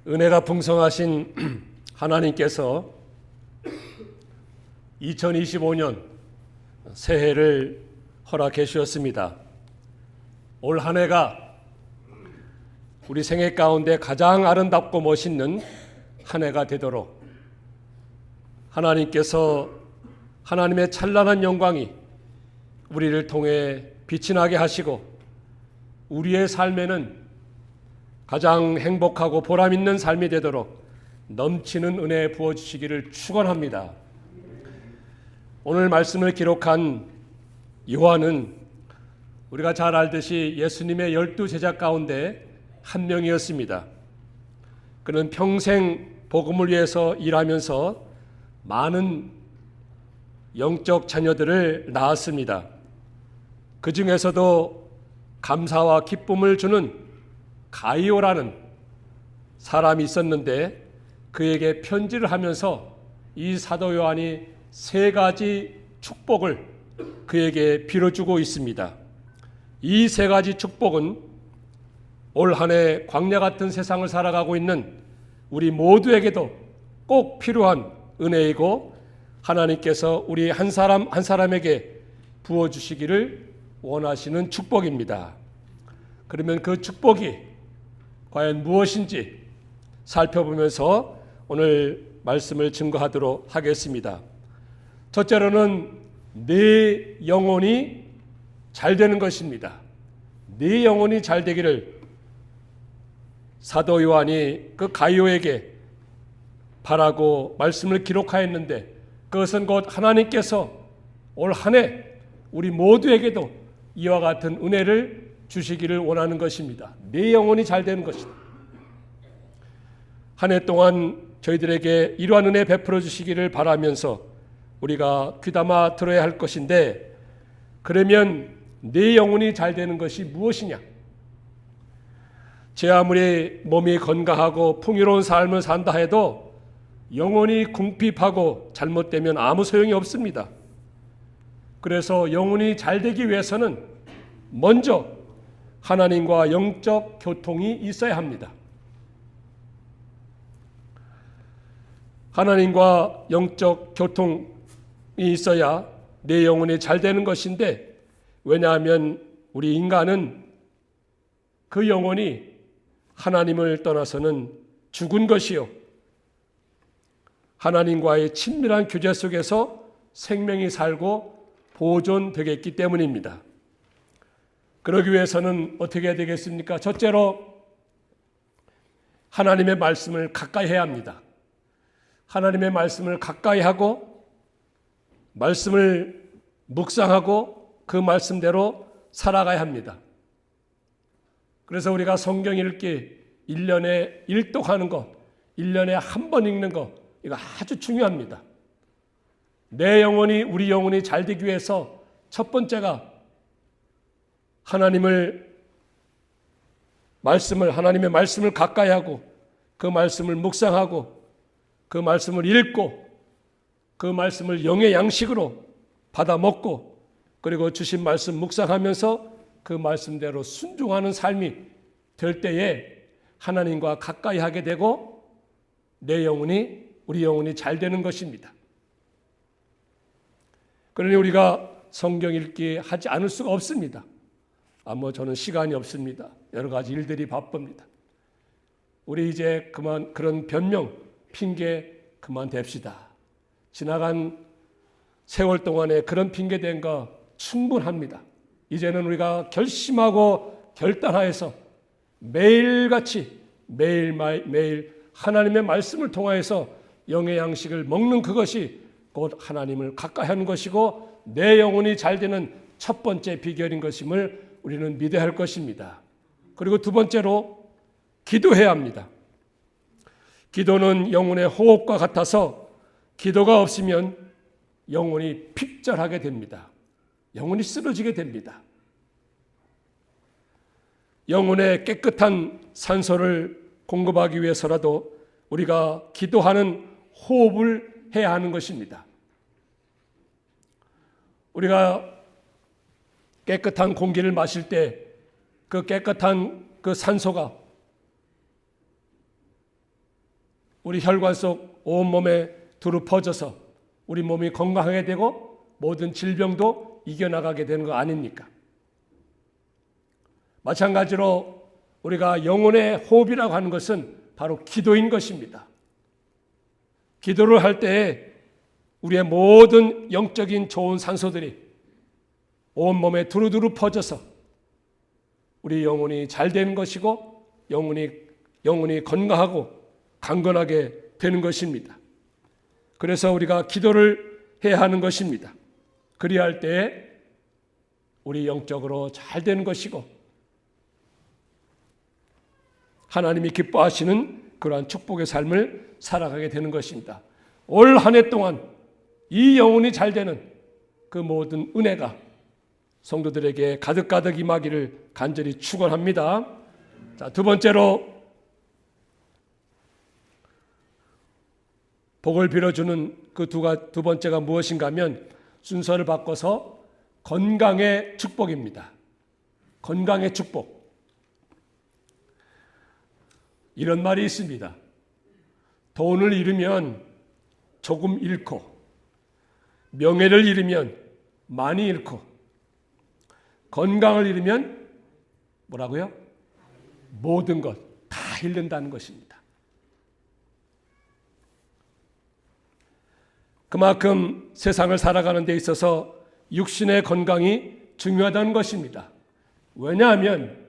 은혜가 풍성하신 하나님께서 2025년 새해를 허락해 주셨습니다. 올 한 해가 우리 생애 가운데 가장 아름답고 멋있는 한 해가 되도록 하나님께서 하나님의 찬란한 영광이 우리를 통해 빛이 나게 하시고 우리의 삶에는 가장 행복하고 보람 있는 삶이 되도록 넘치는 은혜 부어주시기를 축원합니다. 오늘 말씀을 기록한 요한은 우리가 잘 알듯이 예수님의 12제자 가운데 한 명이었습니다. 그는 평생 복음을 위해서 일하면서 많은 영적 자녀들을 낳았습니다. 그 중에서도 감사와 기쁨을 주는 가이오라는 사람이 있었는데 그에게 편지를 하면서 이 사도 요한이 세 가지 축복을 그에게 빌어주고 있습니다. 이 세 가지 축복은 올 한 해 광야 같은 세상을 살아가고 있는 우리 모두에게도 꼭 필요한 은혜이고 하나님께서 우리 한 사람 한 사람에게 부어주시기를 원하시는 축복입니다. 그러면 그 축복이 과연 무엇인지 살펴보면서 오늘 말씀을 증거하도록 하겠습니다. 첫째로는 내 영혼이 잘 되는 것입니다. 내 영혼이 잘 되기를 사도 요한이 그 가이오에게 바라고 말씀을 기록하였는데 그것은 곧 하나님께서 올 한 해 우리 모두에게도 이와 같은 은혜를 주시기를 원하는 것입니다. 내 영혼이 잘 되는 것이다. 한 해 동안 저희들에게 이러한 은혜 베풀어 주시기를 바라면서 우리가 귀담아 들어야 할 것인데 그러면 내 영혼이 잘 되는 것이 무엇이냐? 제 아무리 몸이 건강하고 풍요로운 삶을 산다 해도 영혼이 궁핍하고 잘못되면 아무 소용이 없습니다. 그래서 영혼이 잘 되기 위해서는 먼저 하나님과 영적 교통이 있어야 합니다. 하나님과 영적 교통이 있어야 내 영혼이 잘 되는 것인데 왜냐하면 우리 인간은 그 영혼이 하나님을 떠나서는 죽은 것이요 하나님과의 친밀한 교제 속에서 생명이 살고 보존되겠기 때문입니다. 그러기 위해서는 어떻게 해야 되겠습니까? 첫째로 하나님의 말씀을 가까이 해야 합니다. 하나님의 말씀을 가까이 하고 말씀을 묵상하고 그 말씀대로 살아가야 합니다. 그래서 우리가 성경 읽기 1년에 일독하는 것, 1년에 한 번 읽는 것 이거 아주 중요합니다. 내 영혼이 우리 영혼이 잘 되기 위해서 첫 번째가 하나님의 말씀을 가까이 하고 그 말씀을 묵상하고 그 말씀을 읽고 그 말씀을 영의 양식으로 받아 먹고 그리고 주신 말씀 묵상하면서 그 말씀대로 순종하는 삶이 될 때에 하나님과 가까이 하게 되고 우리 영혼이 잘 되는 것입니다. 그러니 우리가 성경 읽기 하지 않을 수가 없습니다. 저는 시간이 없습니다. 여러 가지 일들이 바쁩니다. 우리 이제 그만 그런 변명, 핑계 그만 댑시다. 지나간 세월 동안에 그런 핑계 댄 거 충분합니다. 이제는 우리가 결심하고 결단하여서 매일같이 매일 하나님의 말씀을 통하여서 영의 양식을 먹는 그것이 곧 하나님을 가까이 하는 것이고 내 영혼이 잘 되는 첫 번째 비결인 것임을 우리는 믿어야 할 것입니다. 그리고 두 번째로 기도해야 합니다. 기도는 영혼의 호흡과 같아서 기도가 없으면 영혼이 핍절하게 됩니다. 영혼이 쓰러지게 됩니다. 영혼의 깨끗한 산소를 공급하기 위해서라도 우리가 기도하는 호흡을 해야 하는 것입니다. 우리가 깨끗한 공기를 마실 때 그 깨끗한 그 산소가 우리 혈관 속 온몸에 두루 퍼져서 우리 몸이 건강하게 되고 모든 질병도 이겨나가게 되는 거 아닙니까? 마찬가지로 우리가 영혼의 호흡이라고 하는 것은 바로 기도인 것입니다. 기도를 할 때에 우리의 모든 영적인 좋은 산소들이 온몸에 두루두루 퍼져서 우리 영혼이 잘 되는 것이고 영혼이 건강하고 강건하게 되는 것입니다. 그래서 우리가 기도를 해야 하는 것입니다. 그리할 때에 우리 영적으로 잘 되는 것이고 하나님이 기뻐하시는 그러한 축복의 삶을 살아가게 되는 것입니다. 올 한 해 동안 이 영혼이 잘 되는 그 모든 은혜가 성도들에게 가득가득 임하기를 간절히 축원합니다. 자, 두 번째로 복을 빌어주는 그 두 번째가 무엇인가 하면 순서를 바꿔서 건강의 축복입니다. 건강의 축복. 이런 말이 있습니다. 돈을 잃으면 조금 잃고, 명예를 잃으면 많이 잃고, 건강을 잃으면 뭐라고요? 모든 것 다 잃는다는 것입니다. 그만큼 세상을 살아가는 데 있어서 육신의 건강이 중요하다는 것입니다. 왜냐하면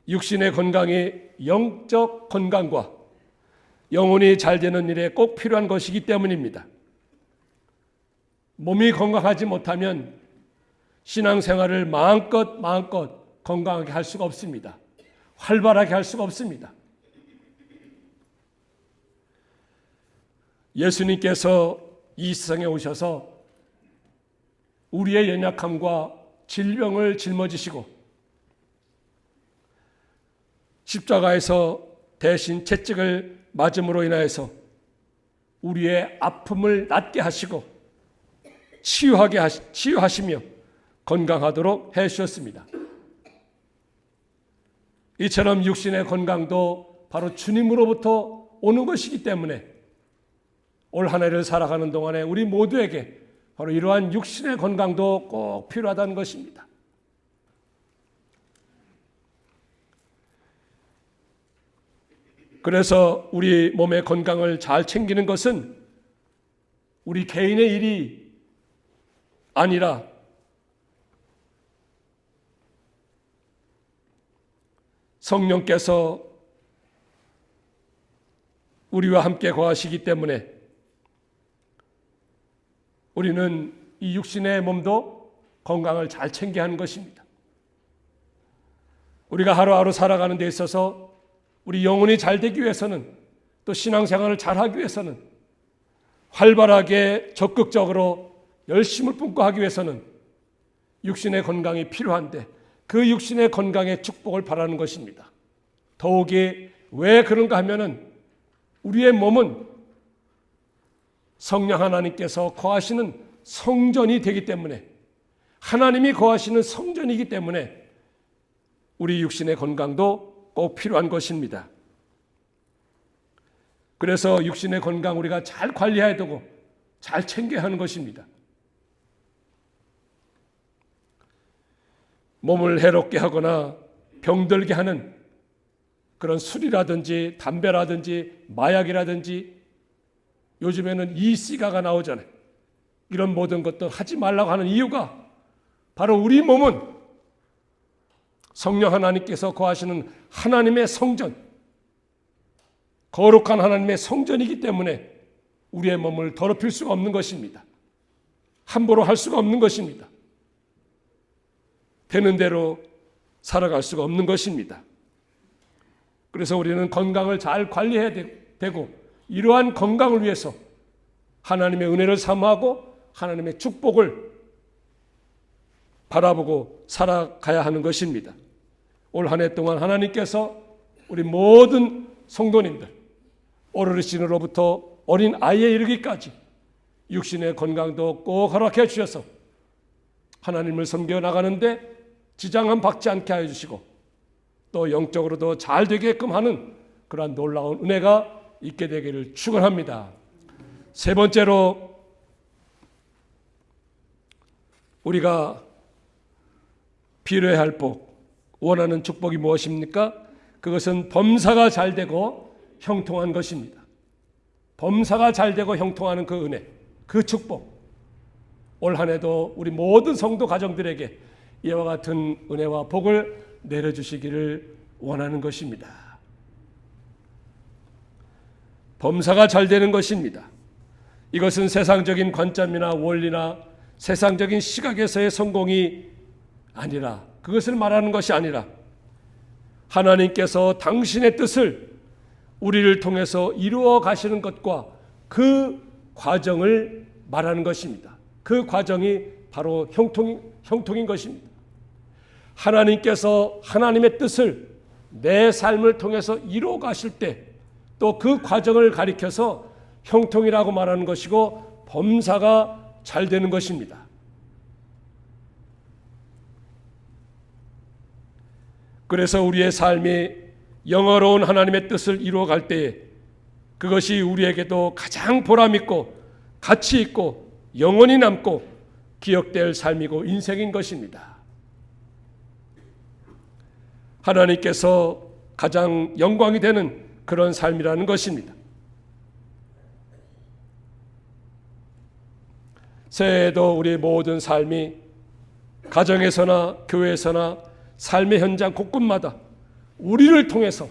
육신의 건강이 영적 건강과 영혼이 잘 되는 일에 꼭 필요한 것이기 때문입니다. 몸이 건강하지 못하면 신앙생활을 마음껏 건강하게 할 수가 없습니다. 활발하게 할 수가 없습니다. 예수님께서 이 세상에 오셔서 우리의 연약함과 질병을 짊어지시고 십자가에서 대신 채찍을 맞음으로 인하여서 우리의 아픔을 낫게 하시고 치유하시며 건강하도록 해주셨습니다. 이처럼 육신의 건강도 바로 주님으로부터 오는 것이기 때문에 올 한 해를 살아가는 동안에 우리 모두에게 바로 이러한 육신의 건강도 꼭 필요하다는 것입니다. 그래서 우리 몸의 건강을 잘 챙기는 것은 우리 개인의 일이 아니라 성령께서 우리와 함께 거하시기 때문에 우리는 이 육신의 몸도 건강을 잘 챙겨야 하는 것입니다. 우리가 하루하루 살아가는 데 있어서 우리 영혼이 잘 되기 위해서는 또 신앙생활을 잘 하기 위해서는 활발하게 적극적으로 열심을 뿜고 하기 위해서는 육신의 건강이 필요한데 그 육신의 건강의 축복을 바라는 것입니다. 더욱이 왜 그런가 하면은 우리의 몸은 성령 하나님께서 거하시는 성전이 되기 때문에 하나님이 거하시는 성전이기 때문에 우리 육신의 건강도 꼭 필요한 것입니다. 그래서 육신의 건강 우리가 잘 관리해야 되고 잘 챙겨야 하는 것입니다. 몸을 해롭게 하거나 병들게 하는 그런 술이라든지 담배라든지 마약이라든지 요즘에는 이시가가 나오잖아요. 이런 모든 것들 하지 말라고 하는 이유가 바로 우리 몸은 성령 하나님께서 거하시는 하나님의 성전, 거룩한 하나님의 성전이기 때문에 우리의 몸을 더럽힐 수가 없는 것입니다. 함부로 할 수가 없는 것입니다. 되는 대로 살아갈 수가 없는 것입니다. 그래서 우리는 건강을 잘 관리해야 되고 이러한 건강을 위해서 하나님의 은혜를 사모하고 하나님의 축복을 바라보고 살아가야 하는 것입니다. 올 한 해 동안 하나님께서 우리 모든 성도님들 어르신으로부터 어린 아이에 이르기까지 육신의 건강도 꼭 허락해 주셔서 하나님을 섬겨 나가는데 지장은 받지 않게 하여 주시고 또 영적으로도 잘 되게끔 하는 그러한 놀라운 은혜가 있게 되기를 축원합니다. 세 번째로 우리가 필요해야 할 복, 원하는 축복이 무엇입니까? 그것은 범사가 잘 되고 형통한 것입니다. 범사가 잘 되고 형통하는 그 은혜, 그 축복, 올 한 해도 우리 모든 성도 가정들에게 이와 같은 은혜와 복을 내려주시기를 원하는 것입니다. 범사가 잘 되는 것입니다. 이것은 세상적인 관점이나 원리나 세상적인 시각에서의 성공이 아니라, 그것을 말하는 것이 아니라 하나님께서 당신의 뜻을 우리를 통해서 이루어 가시는 것과 그 과정을 말하는 것입니다. 그 과정이 바로 형통인 것입니다. 하나님께서 하나님의 뜻을 내 삶을 통해서 이루어 가실 때 또 그 과정을 가리켜서 형통이라고 말하는 것이고 범사가 잘 되는 것입니다. 그래서 우리의 삶이 영화로운 하나님의 뜻을 이루어 갈 때에 그것이 우리에게도 가장 보람 있고 가치 있고 영원히 남고 기억될 삶이고 인생인 것입니다. 하나님께서 가장 영광이 되는 그런 삶이라는 것입니다. 새해에도 우리 모든 삶이 가정에서나 교회에서나 삶의 현장 곳곳마다 우리를 통해서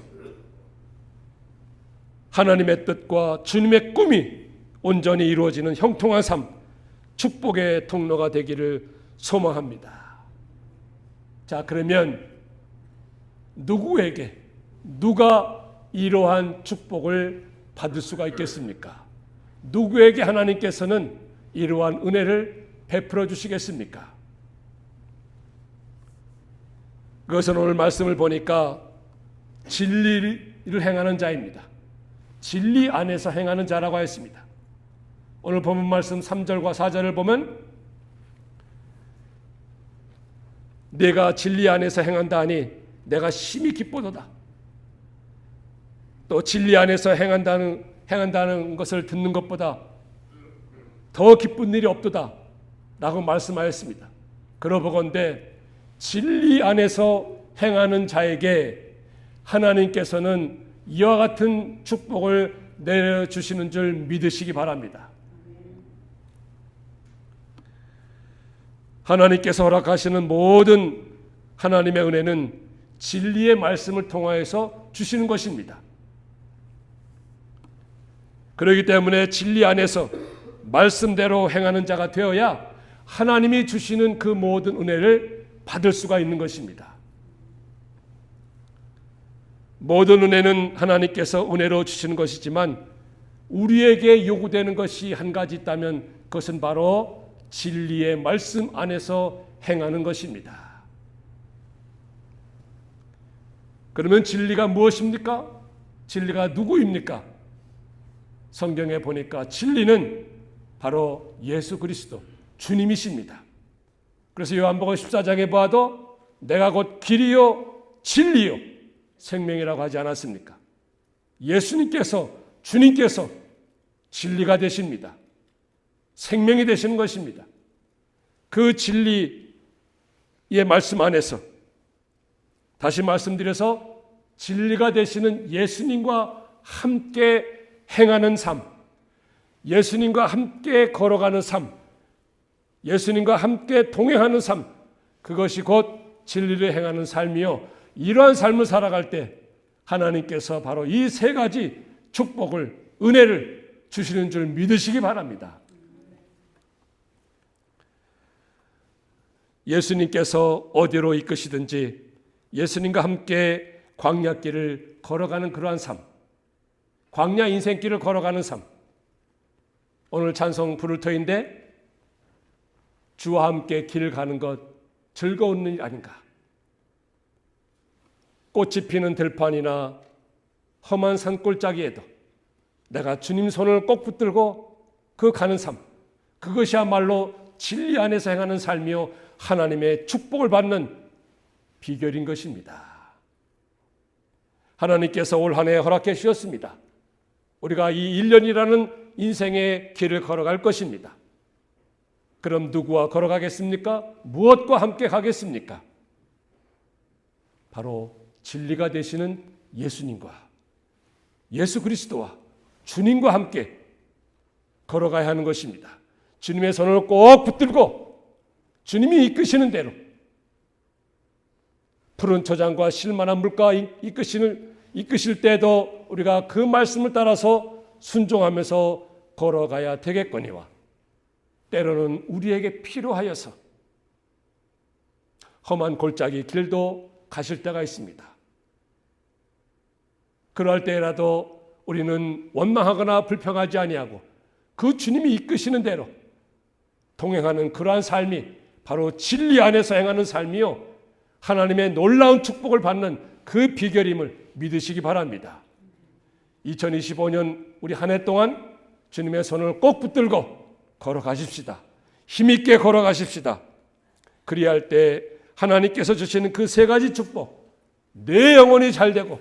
하나님의 뜻과 주님의 꿈이 온전히 이루어지는 형통한 삶, 축복의 통로가 되기를 소망합니다. 자, 그러면 누구에게, 누가 이러한 축복을 받을 수가 있겠습니까? 누구에게 하나님께서는 이러한 은혜를 베풀어 주시겠습니까? 그것은 오늘 말씀을 보니까 진리를 행하는 자입니다. 진리 안에서 행하는 자라고 했습니다. 오늘 본문 말씀 3절과 4절을 보면 내가 진리 안에서 행한다 하니 내가 심히 기쁘도다. 또 진리 안에서 행한다는 것을 듣는 것보다 더 기쁜 일이 없도다 라고 말씀하였습니다. 그러보건대 진리 안에서 행하는 자에게 하나님께서는 이와 같은 축복을 내려주시는 줄 믿으시기 바랍니다. 하나님께서 허락하시는 모든 하나님의 은혜는 진리의 말씀을 통하여서 주시는 것입니다. 그렇기 때문에 진리 안에서 말씀대로 행하는 자가 되어야 하나님이 주시는 그 모든 은혜를 받을 수가 있는 것입니다. 모든 은혜는 하나님께서 은혜로 주시는 것이지만 우리에게 요구되는 것이 한 가지 있다면 그것은 바로 진리의 말씀 안에서 행하는 것입니다. 그러면 진리가 무엇입니까? 진리가 누구입니까? 성경에 보니까 진리는 바로 예수 그리스도 주님이십니다. 그래서 요한복음 14장에 봐도 내가 곧 길이요 진리요 생명이라고 하지 않았습니까? 예수님께서, 주님께서 진리가 되십니다. 생명이 되시는 것입니다. 그 진리의 말씀 안에서 다시 말씀드려서 진리가 되시는 예수님과 함께 행하는 삶, 예수님과 함께 걸어가는 삶, 예수님과 함께 동행하는 삶, 그것이 곧 진리를 행하는 삶이요. 이러한 삶을 살아갈 때 하나님께서 바로 이 세 가지 축복을, 은혜를 주시는 줄 믿으시기 바랍니다. 예수님께서 어디로 이끄시든지 예수님과 함께 광야길을 걸어가는 그러한 삶, 광야 인생길을 걸어가는 삶. 오늘 찬송 부를 터인데 주와 함께 길 가는 것 즐거운 일 아닌가? 꽃이 피는 들판이나 험한 산골짜기에도 내가 주님 손을 꼭 붙들고 그 가는 삶, 그것이야말로 진리 안에서 행하는 삶이요 하나님의 축복을 받는 비결인 것입니다. 하나님께서 올 한 해 허락해 주셨습니다. 우리가 이 1년이라는 인생의 길을 걸어갈 것입니다. 그럼 누구와 걸어가겠습니까? 무엇과 함께 가겠습니까? 바로 진리가 되시는 예수님과 예수 그리스도와 주님과 함께 걸어가야 하는 것입니다. 주님의 손을 꼭 붙들고 주님이 이끄시는 대로 푸른 초장과 실만한 물가 이끄실 때도 우리가 그 말씀을 따라서 순종하면서 걸어가야 되겠거니와 때로는 우리에게 필요하여서 험한 골짜기 길도 가실 때가 있습니다. 그럴 때라도 우리는 원망하거나 불평하지 아니하고 그 주님이 이끄시는 대로 동행하는 그러한 삶이 바로 진리 안에서 행하는 삶이요 하나님의 놀라운 축복을 받는 그 비결임을 믿으시기 바랍니다. 2025년 우리 한 해 동안 주님의 손을 꼭 붙들고 걸어가십시다. 힘있게 걸어가십시다. 그리할 때 하나님께서 주시는 그 세 가지 축복, 내 영혼이 잘되고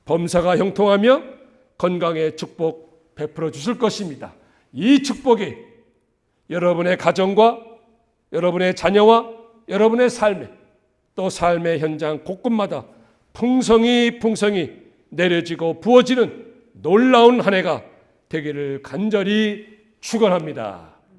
범사가 형통하며 건강의 축복 베풀어 주실 것입니다. 이 축복이 여러분의 가정과 여러분의 자녀와 여러분의 삶에 또 삶의 현장 곳곳마다 풍성히 내려지고 부어지는 놀라운 한 해가 되기를 간절히 축원합니다.